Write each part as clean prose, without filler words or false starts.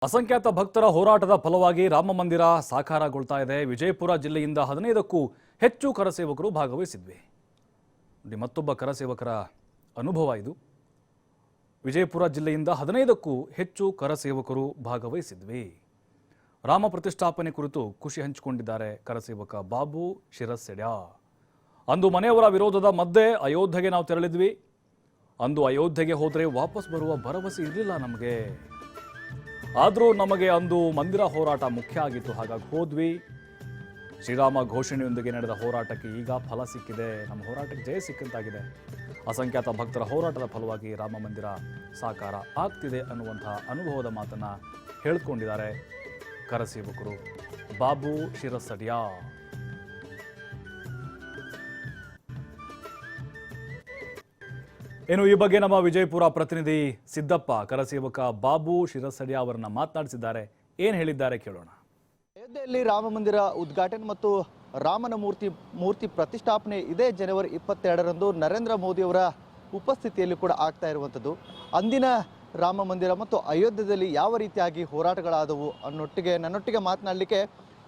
ಅಸಂಖ್ಯಾತ ಭಕ್ತರ ಹೋರಾಟದ ಫಲವಾಗಿ ರಾಮ ಮಂದಿರ ಸಾಕಾರಗೊಳ್ತಾ ಇದೆ. ವಿಜಯಪುರ ಜಿಲ್ಲೆಯಿಂದ 15ಕ್ಕೂ ಹೆಚ್ಚು ಕರಸೇವಕರು ಭಾಗವಹಿಸಿದ್ವಿ. ಮತ್ತೊಬ್ಬ ಕರಸೇವಕರ ಅನುಭವ ಇದು. ವಿಜಯಪುರ ಜಿಲ್ಲೆಯಿಂದ 15ಕ್ಕೂ ಹೆಚ್ಚು ಕರಸೇವಕರು ಭಾಗವಹಿಸಿದ್ವಿ. ರಾಮ ಪ್ರತಿಷ್ಠಾಪನೆ ಕುರಿತು ಖುಷಿ ಹಂಚಿಕೊಂಡಿದ್ದಾರೆ ಕರಸೇವಕ ಬಾಬು ಶಿರಸೆಡ್ಯಾ. ಅಂದು ಮನೆಯವರ ವಿರೋಧದ ಮಧ್ಯೆ ಅಯೋಧ್ಯೆಗೆ ನಾವು ತೆರಳಿದ್ವಿ. ಅಂದು ಅಯೋಧ್ಯೆಗೆ ಹೋದರೆ ವಾಪಸ್ ಬರುವ ಭರವಸೆ ಇರಲಿಲ್ಲ ನಮಗೆ. ಆದರೂ ನಮಗೆ ಅಂದು ಮಂದಿರ ಹೋರಾಟ ಮುಖ್ಯ ಆಗಿತ್ತು, ಹಾಗಾಗಿ ಹೋದ್ವಿ. ಶ್ರೀರಾಮ ಘೋಷಣೆಯೊಂದಿಗೆ ನಡೆದ ಹೋರಾಟಕ್ಕೆ ಈಗ ಫಲ ಸಿಕ್ಕಿದೆ. ನಮ್ಮ ಹೋರಾಟಕ್ಕೆ ಜಯ ಸಿಕ್ಕಂತಾಗಿದೆ. ಅಸಂಖ್ಯಾತ ಭಕ್ತರ ಹೋರಾಟದ ಫಲವಾಗಿ ರಾಮ ಮಂದಿರ ಸಾಕಾರ ಆಗ್ತಿದೆ ಅನ್ನುವಂತಹ ಅನುಭವದ ಮಾತನ್ನ ಹೇಳಿಕೊಂಡಿದ್ದಾರೆ ಕರಸೇವಕರು ಬಾಬು ಶಿರಸೆಡ್ಯಾ. ಏನು ಈ ಬಗ್ಗೆ ನಮ್ಮ ವಿಜಯಪುರ ಪ್ರತಿನಿಧಿ ಸಿದ್ದಪ್ಪ ಕರಸೇವಕ ಬಾಬು ಶಿರಸೆಡ್ಯಾ ಅವರನ್ನ ಮಾತನಾಡಿಸಿದ್ದಾರೆ. ಏನು ಹೇಳಿದ್ದಾರೆ ಕೇಳೋಣ. ಅಯೋಧ್ಯೆಯಲ್ಲಿ ರಾಮ ಮಂದಿರ ಉದ್ಘಾಟನೆ ಮತ್ತು ರಾಮನ ಮೂರ್ತಿ ಪ್ರತಿಷ್ಠಾಪನೆ ಇದೇ ಜನವರಿ 22ರಂದು ನರೇಂದ್ರ ಮೋದಿಯವರ ಉಪಸ್ಥಿತಿಯಲ್ಲಿ ಕೂಡ ಆಗ್ತಾ ಇರುವಂಥದ್ದು. ಅಂದಿನ ರಾಮ ಮಂದಿರ ಮತ್ತು ಅಯೋಧ್ಯೆಯಲ್ಲಿ ಯಾವ ರೀತಿಯಾಗಿ ಹೋರಾಟಗಳಾದವು ನನ್ನೊಟ್ಟಿಗೆ ಮಾತನಾಡಲಿಕ್ಕೆ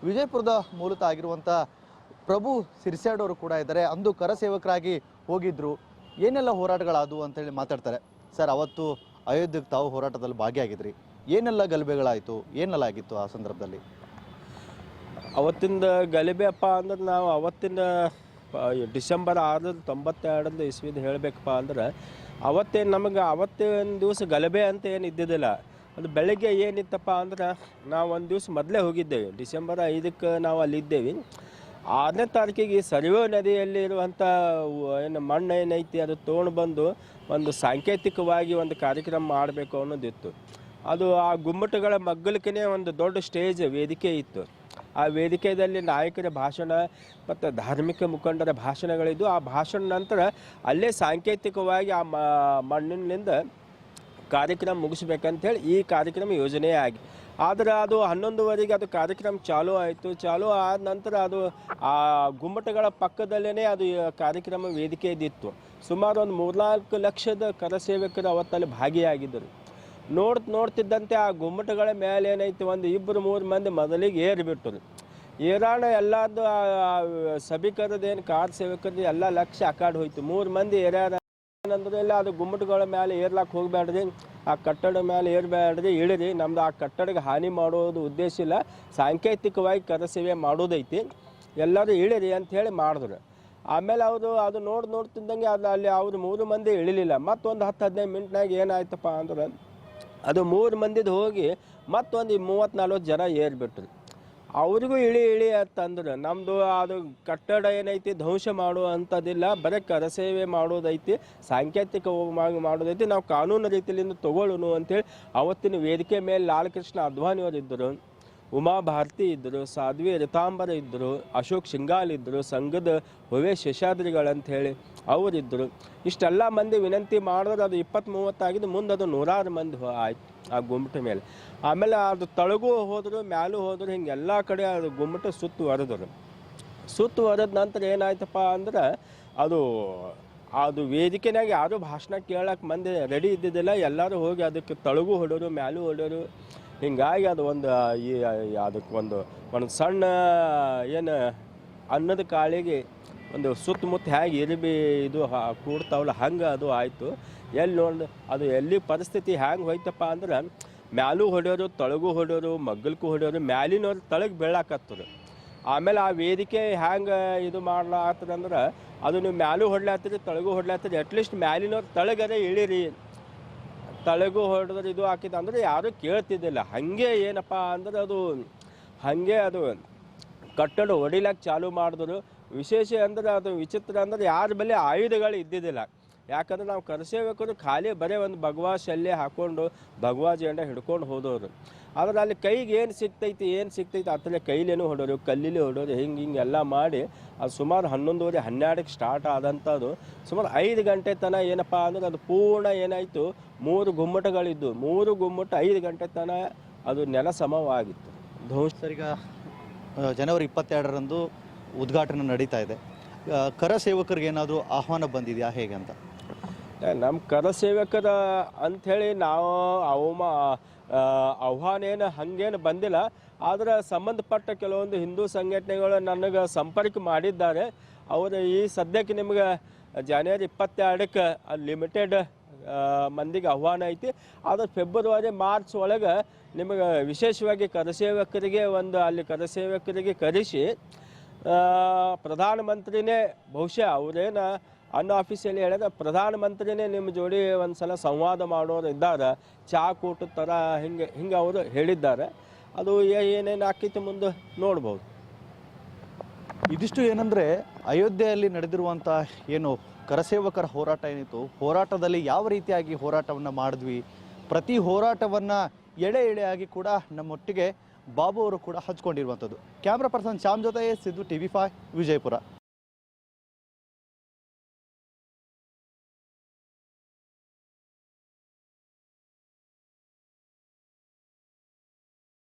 ವಿಜಯಪುರದ ಮೂಲತಃ ಆಗಿರುವಂಥ ಪ್ರಭು ಶಿರಸೆಡ್ಯಾ ಅವರು ಕೂಡ ಇದ್ದಾರೆ. ಅಂದು ಕರಸೇವಕರಾಗಿ ಹೋಗಿದ್ರು, ಏನೆಲ್ಲ ಹೋರಾಟಗಳಾದವು ಅಂತೇಳಿ ಮಾತಾಡ್ತಾರೆ. ಸರ್, ಅವತ್ತು ಅಯೋಧ್ಯೆಗೆ ತಾವು ಹೋರಾಟದಲ್ಲಿ ಭಾಗಿಯಾಗಿದ್ರಿ, ಏನೆಲ್ಲ ಗಲಭೆಗಳಾಯಿತು, ಏನೆಲ್ಲ ಆಗಿತ್ತು ಆ ಸಂದರ್ಭದಲ್ಲಿ? ಅವತ್ತಿಂದ ಗಲಭೆ ಅಪ್ಪ ಅಂದ್ರೆ ನಾವು ಅವತ್ತಿನ ಡಿಸೆಂಬರ್ 6 ಇಸ್ವಿದು ಹೇಳಬೇಕಪ್ಪ ಅಂದ್ರೆ ಅವತ್ತಿನ ದಿವಸ ಗಲಭೆ ಅಂತ ಏನು ಇದ್ದಿದ್ದಿಲ್ಲ. ಅದು ಬೆಳಗ್ಗೆ ಏನಿತ್ತಪ್ಪ ಅಂದ್ರೆ ನಾವು ಒಂದು ದಿವಸ ಮೊದಲೇ ಹೋಗಿದ್ದೇವೆ. ಡಿಸೆಂಬರ್ 5ಕ್ಕೆ ನಾವು ಅಲ್ಲಿದ್ದೇವೆ. 6ನೇ ತಾರೀಕಿಗೆ ಸರಿವ ನದಿಯಲ್ಲಿ ಇರುವಂಥ ಏನು ಮಣ್ಣು ಏನೈತಿ ಅದು ತೊಗೊಂಡು ಬಂದು ಒಂದು ಸಾಂಕೇತಿಕವಾಗಿ ಒಂದು ಕಾರ್ಯಕ್ರಮ ಮಾಡಬೇಕು ಅನ್ನೋದಿತ್ತು. ಅದು ಆ ಗುಮ್ಮಟಗಳ ಮಗ್ಗಲಕ್ಕೇ ಒಂದು ದೊಡ್ಡ ಸ್ಟೇಜ್ ವೇದಿಕೆ ಇತ್ತು. ಆ ವೇದಿಕೆಯಲ್ಲಿ ನಾಯಕರ ಭಾಷಣ ಮತ್ತು ಧಾರ್ಮಿಕ ಮುಖಂಡರ ಭಾಷಣಗಳಿದ್ದು, ಆ ಭಾಷಣ ನಂತರ ಅಲ್ಲೇ ಸಾಂಕೇತಿಕವಾಗಿ ಆ ಮಣ್ಣಿನಿಂದ ಕಾರ್ಯಕ್ರಮ ಮುಗಿಸ್ಬೇಕಂತೇಳಿ ಈ ಕಾರ್ಯಕ್ರಮ ಯೋಜನೆ ಆಗಿ. ಆದರೆ ಅದು 11ವರೆಗೆ ಅದು ಕಾರ್ಯಕ್ರಮ ಚಾಲೂ ಆಯಿತು. ಚಾಲೂ ಆದ ನಂತರ ಅದು ಆ ಗುಮ್ಮಟಗಳ ಪಕ್ಕದಲ್ಲೇ ಅದು ಕಾರ್ಯಕ್ರಮ ವೇದಿಕೆ ಇದ್ದಿತ್ತು. ಸುಮಾರು ಒಂದು 3-4 ಲಕ್ಷದ ಕರಸೇವಕರು ಅವತ್ತಲ್ಲಿ ಭಾಗಿಯಾಗಿದ್ದರು. ನೋಡ್ತಿದ್ದಂತೆ ಆ ಗುಮ್ಮಟಗಳ ಮೇಲೆ ಏನೈತಿ ಒಂದು 2-3 ಮಂದಿ ಮೊದಲಿಗೆ ಏರಿಬಿಟ್ಟರು. ಏರಾಣ ಎಲ್ಲದು ಸಭಿಕರದೇನು ಕಾರ್ ಸೇವಕರದ್ದು ಎಲ್ಲ ಲಕ್ಷ್ಯ ಆ ಕಾಡು ಹೋಯ್ತು. 3 ಮಂದಿ ಏರ್ಯಾರ ಅಂದ್ರೆ ಎಲ್ಲ ಅದು ಗುಮ್ಮಟಗಳ ಮೇಲೆ ಏರ್ಲಾಕ್ಕೆ ಹೋಗಬೇಡ್ರಿ, ಆ ಕಟ್ಟಡ ಮೇಲೆ ಏರ್ಬೇಡ್ರಿ, ಇಳಿರಿ, ನಮ್ದು ಆ ಕಟ್ಟಡಕ್ಕೆ ಹಾನಿ ಮಾಡೋದು ಉದ್ದೇಶ ಇಲ್ಲ, ಸಾಂಕೇತಿಕವಾಗಿ ಕರಸೇವೆ ಮಾಡೋದೈತಿ, ಎಲ್ಲರೂ ಇಳಿರಿ ಅಂತ ಹೇಳಿ ಮಾಡಿದ್ರು. ಆಮೇಲೆ ಅದು ನೋಡ್ತಿದ್ದಂಗೆ ಅಲ್ಲಿ ಅವ್ರು 3 ಮಂದಿ ಇಳಿಲಿಲ್ಲ. ಮತ್ತೊಂದು 10-15 ಮಿನಿಟ್ನಾಗ ಏನಾಯ್ತಪ್ಪ ಅಂದ್ರೆ ಅದು 3 ಮಂದಿದು ಹೋಗಿ ಮತ್ತೊಂದು 30-40 ಜನ ಏರ್ಬಿಟ್ರು. ಅವ್ರಿಗೂ ಇಳಿ ಅಂತಂದ್ರೆ ನಮ್ಮದು ಅದು ಕಟ್ಟಡ ಏನೈತಿ ಧ್ವಂಸ ಮಾಡುವಂಥದ್ದಿಲ್ಲ, ಬರೀ ಕರಸೇವೆ ಮಾಡೋದೈತಿ, ಸಾಂಕೇತಿಕವಾಗಿ ಮಾಡೋದೈತಿ, ನಾವು ಕಾನೂನು ರೀತಿಯಿಂದ ತಗೊಳ್ಳೋಣ ಅಂಥೇಳಿ ಅವತ್ತಿನ ವೇದಿಕೆ ಮೇಲೆ ಲಾಲಕೃಷ್ಣ ಅದ್ವಾನಿಯವರು ಇದ್ದರು, ಉಮಾ ಭಾರತಿ ಇದ್ದರು, ಸಾಧ್ವಿ ರಿತಾಂಬರ ಇದ್ದರು, ಅಶೋಕ್ ಶಿಂಗಾಲ್ ಇದ್ದರು, ಸಂಘದ ಹೊವೆ ಶೇಷಾದ್ರಿಗಳಂಥೇಳಿ ಅವರಿದ್ದರು. ಇಷ್ಟೆಲ್ಲ ಮಂದಿ ವಿನಂತಿ ಮಾಡಿದ್ರೆ ಅದು 20-30 ಆಗಿದ್ದು, ಮುಂದೆ ಅದು 100 ಮಂದಿ ಆಯ್ತು ಆ ಗುಮ್ಮಟ ಮೇಲೆ. ಆಮೇಲೆ ಅದು ತಳಗೂ ಹೋದರು, ಮ್ಯಾಲೂ ಹೋದರು, ಹಿಂಗೆಲ್ಲ ಕಡೆ ಅದು ಗುಮ್ಮಟ ಸುತ್ತುವರೆದ ನಂತರ ಏನಾಯ್ತಪ್ಪ ಅಂದ್ರೆ ಅದು ವೇದಿಕೆನಾಗ ಯಾರೂ ಭಾಷಣ ಕೇಳಕ್ಕೆ ಮಂದಿ ರೆಡಿ ಇದ್ದಿದ್ದಿಲ್ಲ. ಎಲ್ಲರೂ ಹೋಗಿ ಅದಕ್ಕೆ ತಳಗೂ ಹೊಡೋರು, ಮ್ಯಾಲೂ ಹೊಡೋರು. ಹಿಂಗಾಗಿ ಅದು ಅದಕ್ಕೆ ಒಂದು ಸಣ್ಣ ಏನು ಅನ್ನದ ಕಾಳಿಗೆ ಒಂದು ಸುತ್ತಮುತ್ತ ಹೇಗೆ ಇರಿಬಿ ಇದು ಕೂಡ್ತಾವಲ್ಲ ಹಂಗೆ ಅದು ಆಯಿತು. ಅದು ಎಲ್ಲಿ ಪರಿಸ್ಥಿತಿ ಹ್ಯಾಂಗೆ ಹೋಯ್ತಪ್ಪ ಅಂದ್ರೆ ಮ್ಯಾಲೂ ಹೊಡೆಯೋರು, ತಳಗೂ ಹೊಡೆಯೋರು, ಮಗ್ಗಲ್ಗೂ ಹೊಡೆಯೋರು, ಮ್ಯಾಲಿನವ್ರು ತಳಗೆ ಬೀಳಾಕತ್ತರು. ಆಮೇಲೆ ಆ ವೇದಿಕೆ ಹ್ಯಾಂಗೆ ಇದು ಮಾಡ್ಲಾತ್ತದಂದ್ರೆ ಅದು ನೀವು ಮ್ಯಾಲೂ ಹೊಡ್ಲಾತ್ತೀರಿ, ತಳಗೂ ಹೊಡ್ಲಾತ್ತೀರಿ, ಅಟ್ಲೀಸ್ಟ್ ಮ್ಯಾಲಿನವ್ರು ತಳಗರೆ ಇಳಿರಿ, ತಳಗೂ ಹೊಡೆದ್ರೆ ಇದು ಹಾಕಿದ್ದು ಅಂದ್ರೆ ಯಾರೂ ಕೇಳ್ತಿದ್ದಿಲ್ಲ. ಹಾಗೆ ಏನಪ್ಪ ಅಂದ್ರೆ ಅದು ಕಟ್ಟಡ ಹೊಡಿಲಕ್ಕೆ ಚಾಲೂ ಮಾಡಿದ್ರು. ವಿಶೇಷ ಅಂದ್ರೆ ಅದು ವಿಚಿತ್ರ ಅಂದ್ರೆ ಯಾರ ಬಳಿ ಆಯುಧಗಳು ಇದ್ದಿದ್ದಿಲ್ಲ. ಯಾಕಂದ್ರೆ ನಾವು ಕರಸೇವಕರು ಖಾಲಿ ಬರೀ ಒಂದು ಭಗವಾ ಶಲ್ಯ ಹಾಕ್ಕೊಂಡು ಭಗವಾ ಜೆಂಡ ಹಿಡ್ಕೊಂಡು ಹೋದವರು. ಆದರೆ ಅಲ್ಲಿ ಕೈಗೆ ಏನು ಸಿಗ್ತೈತಿ ಅತ್ತಲೇ ಕೈಲೇನೂ ಹೊಡೋರು, ಕಲ್ಲಿಲಿ ಹೊಡೋರು, ಹಿಂಗೆಲ್ಲ ಮಾಡಿ ಅದು ಸುಮಾರು 11-12ಕ್ಕೆ ಸ್ಟಾರ್ಟ್ ಆದಂಥದ್ದು ಸುಮಾರು 5 ಗಂಟೆ ತನಕ ಏನಪ್ಪ ಅಂದ್ರೆ ಅದು ಪೂರ್ಣ ಏನಾಯಿತು, 3 ಗುಮ್ಮಟಗಳಿದ್ದು 3 ಗುಮ್ಮಟ 5 ಗಂಟೆ ತನಕ ಅದು ನೆಲ ಸಮವಾಗಿತ್ತು. ಈಗ ಜನವರಿ 22ರಂದು ಉದ್ಘಾಟನೆ ನಡೀತಾ ಇದೆ. ಕರಸೇವಕರಿಗೆ ಏನಾದರೂ ಆಹ್ವಾನ ಬಂದಿದೆಯಾ ಹೇಗೆ ಅಂತ? ನಮ್ಮ ಕರಸೇವಕರ ಅಂಥೇಳಿ ನಾವು ಆಹ್ವಾನ ಏನು ಹಾಗೇನು ಬಂದಿಲ್ಲ. ಆದರೆ ಸಂಬಂಧಪಟ್ಟ ಕೆಲವೊಂದು ಹಿಂದೂ ಸಂಘಟನೆಗಳು ನನಗೆ ಸಂಪರ್ಕ ಮಾಡಿದ್ದಾರೆ. ಅವರು ಈ ಸದ್ಯಕ್ಕೆ ನಿಮ್ಗೆ ಜನವರಿ 22ಕ್ಕೆ ಲಿಮಿಟೆಡ್ ಮಂದಿಗೆ ಆಹ್ವಾನ ಐತಿ. ಆದರೆ ಫೆಬ್ರವರಿ ಮಾರ್ಚ್ ಒಳಗೆ ನಿಮಗೆ ವಿಶೇಷವಾಗಿ ಕರಸೇವಕರಿಗೆ ಅಲ್ಲಿ ಕರಸೇವಕರಿಗೆ ಕರೆಸಿ ಪ್ರಧಾನಮಂತ್ರಿನೇ ಬಹುಶಃ ಅವರೇನು ಅನ್ಆಫಿಷಿಯಲಿ ಹೇಳಿದ್ರೆ ಪ್ರಧಾನಮಂತ್ರಿನೇ ನಿಮ್ಮ ಜೋಡಿ ಒಂದು ಸಲ ಸಂವಾದ ಮಾಡೋರು ಇದ್ದಾರೆ, ಚಹಾ ಕೂಟದ ಥರ ಹಿಂಗೆ ಅವರು ಹೇಳಿದ್ದಾರೆ. ಅದು ಏನೇನು ಆಕೈತಿ ಮುಂದೆ ನೋಡ್ಬೋದು. ಇದಿಷ್ಟು ಏನಂದರೆ ಅಯೋಧ್ಯೆಯಲ್ಲಿ ನಡೆದಿರುವಂಥ ಏನು ಕರಸೇವಕರ ಹೋರಾಟ ಏನಿತ್ತು, ಹೋರಾಟದಲ್ಲಿ ಯಾವ ರೀತಿಯಾಗಿ ಹೋರಾಟವನ್ನು ಮಾಡಿದ್ವಿ, ಪ್ರತಿ ಹೋರಾಟವನ್ನು ಎಳೆಯಾಗಿ ಕೂಡ ನಮ್ಮೊಟ್ಟಿಗೆ ಬಾಬು ಅವರು ಕೂಡ ಹಂಚ್ಕೊಂಡಿರುವಂಥದ್ದು. ಕ್ಯಾಮ್ರಾ ಪರ್ಸನ್ ಶ್ಯಾಮ್ ಜೊತೆ ಸಿದ್ದು TV5 ವಿಜಯಪುರ.